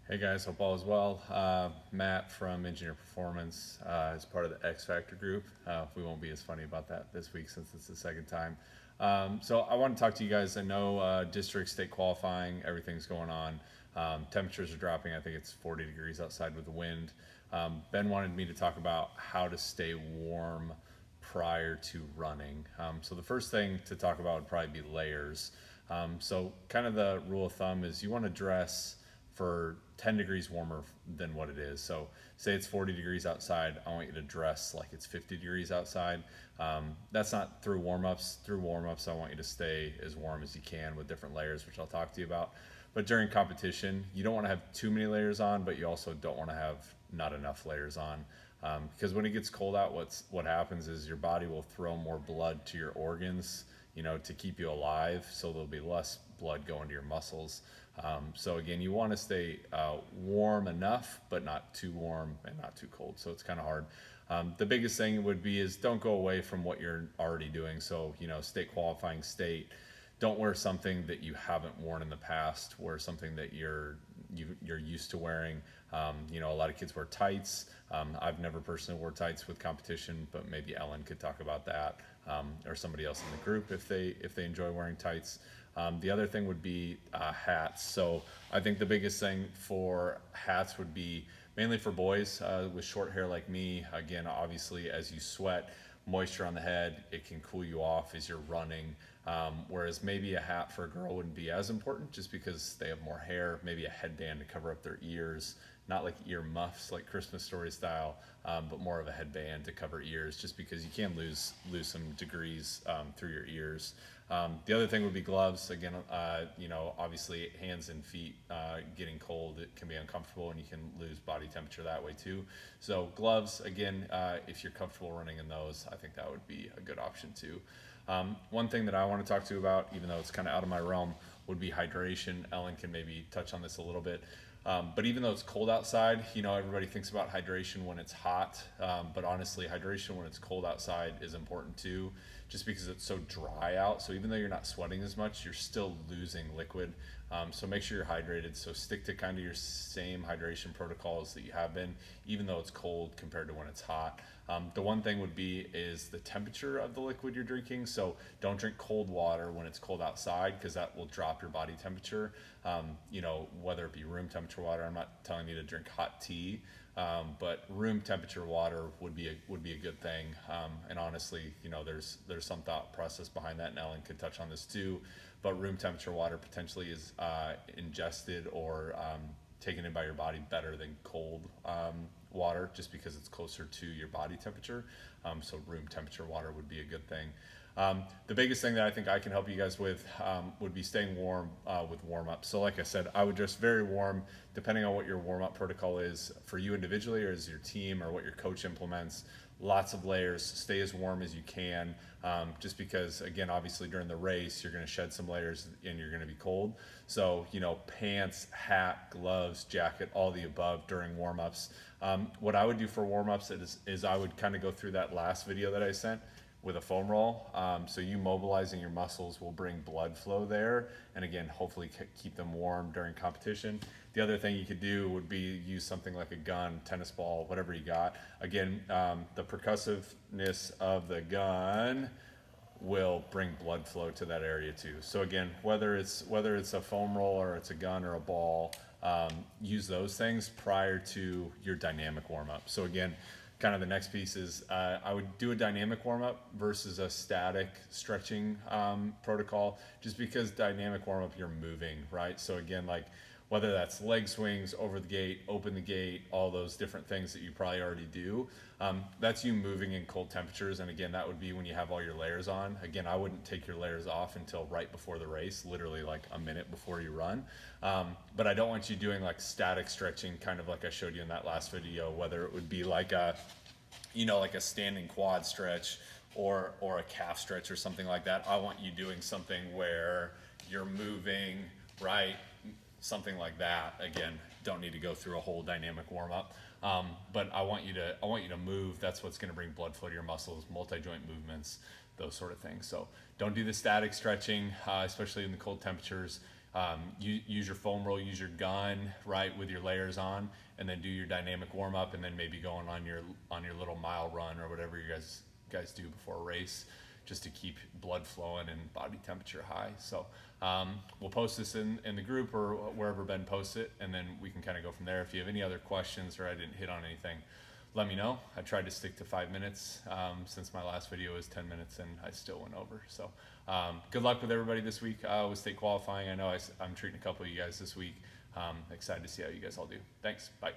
Hey guys, hope all is well. Matt from Engineer Performance is part of the X Factor group. We won't be as funny about that this week since it's the second time. So I want to talk to you guys. I know district state qualifying, everything's going on. Temperatures are dropping. I think it's 40 degrees outside with the wind. Ben wanted me to talk about how to stay warm prior to running. So the first thing to talk about would probably be layers. So kind of the rule of thumb is you want to dress for 10 degrees warmer than what it is. So say it's 40 degrees outside, I want you to dress like it's 50 degrees outside. That's not through warm-ups. Through warm-ups, I want you to stay as warm as you can with different layers, which I'll talk to you about. But during competition, you don't want to have too many layers on, but you also don't want to have not enough layers on. Because when it gets cold out, what happens is your body will throw more blood to your organs, to keep you alive. So there'll be less blood going to your muscles. So again, you want to stay warm enough, but not too warm and not too cold. So it's kind of hard. The biggest thing would be is don't go away from what you're already doing. So state qualifying state. Don't wear something that you haven't worn in the past. Wear something that you're used to wearing. A lot of kids wear tights. I've never personally wore tights with competition, but maybe Ellen could talk about that, or somebody else in the group if they enjoy wearing tights. The other thing would be hats. So I think the biggest thing for hats would be mainly for boys with short hair like me. Again, obviously, as you sweat, moisture on the head, it can cool you off as you're running. Whereas maybe a hat for a girl wouldn't be as important just because they have more hair, maybe a headband to cover up their ears, not like ear muffs like Christmas Story style, but more of a headband to cover ears just because you can lose some degrees through your ears. The other thing would be gloves. Again, obviously hands and feet getting cold, it can be uncomfortable and you can lose body temperature that way too. So gloves, again, if you're comfortable running in those, I think that would be a good option too. One thing that I want to talk to you about, even though it's kind of out of my realm, would be hydration. Ellen can maybe touch on this a little bit. But even though it's cold outside, everybody thinks about hydration when it's hot. But honestly, hydration when it's cold outside is important too, just because it's so dry out. So even though you're not sweating as much, you're still losing liquid. So make sure you're hydrated. So stick to kind of your same hydration protocols that you have been, even though it's cold compared to when it's hot. The one thing would be is the temperature of the liquid you're drinking. So don't drink cold water when it's cold outside because that will drop your body temperature. Whether it be room temperature water, I'm not telling you to drink hot tea, but room temperature water would be a good thing. And honestly, there's some thought process behind that, and Ellen could touch on this too. But room temperature water potentially is ingested or taken in by your body better than cold water, just because it's closer to your body temperature. So room temperature water would be a good thing. The biggest thing that I think I can help you guys with would be staying warm with warm-up. So like I said, I would dress very warm depending on what your warm-up protocol is for you individually or as your team or what your coach implements. Lots of layers, stay as warm as you can, just because, again, obviously during the race, you're going to shed some layers and you're going to be cold. So, pants, hat, gloves, jacket, all the above during warm-ups. What I would do for warm-ups is I would kind of go through that last video that I sent with a foam roll. So you mobilizing your muscles will bring blood flow there, and again, hopefully keep them warm during competition. The other thing you could do would be use something like a gun, tennis ball, whatever you got. Again, the percussiveness of the gun will bring blood flow to that area too. So again, whether it's a foam roll or it's a gun or a ball, use those things prior to your dynamic warm up. So again, kind of the next piece is I would do a dynamic warm up versus a static stretching protocol, just because dynamic warm up you're moving, right? So again, like whether that's leg swings, over the gate, open the gate, all those different things that you probably already do. That's you moving in cold temperatures. And again, that would be when you have all your layers on. Again, I wouldn't take your layers off until right before the race, literally like a minute before you run. But I don't want you doing like static stretching, kind of like I showed you in that last video, whether it would be like like a standing quad stretch or a calf stretch or something like that. I want you doing something where you're moving, right? Something like that. Again, don't need to go through a whole dynamic warm up, but I want you to move. That's what's going to bring blood flow to your muscles, multi-joint movements, those sort of things. So don't do the static stretching, especially in the cold temperatures. use your foam roll, use your gun, right, with your layers on, and then do your dynamic warm up, and then maybe going on your little mile run or whatever you guys do before a race, just to keep blood flowing and body temperature high. So we'll post this in the group or wherever Ben posts it, and then we can kind of go from there. If you have any other questions or I didn't hit on anything, let me know. I tried to stick to 5 minutes since my last video was 10 minutes and I still went over. So good luck with everybody this week with state qualifying. I know I'm treating a couple of you guys this week. Excited to see how you guys all do. Thanks. Bye.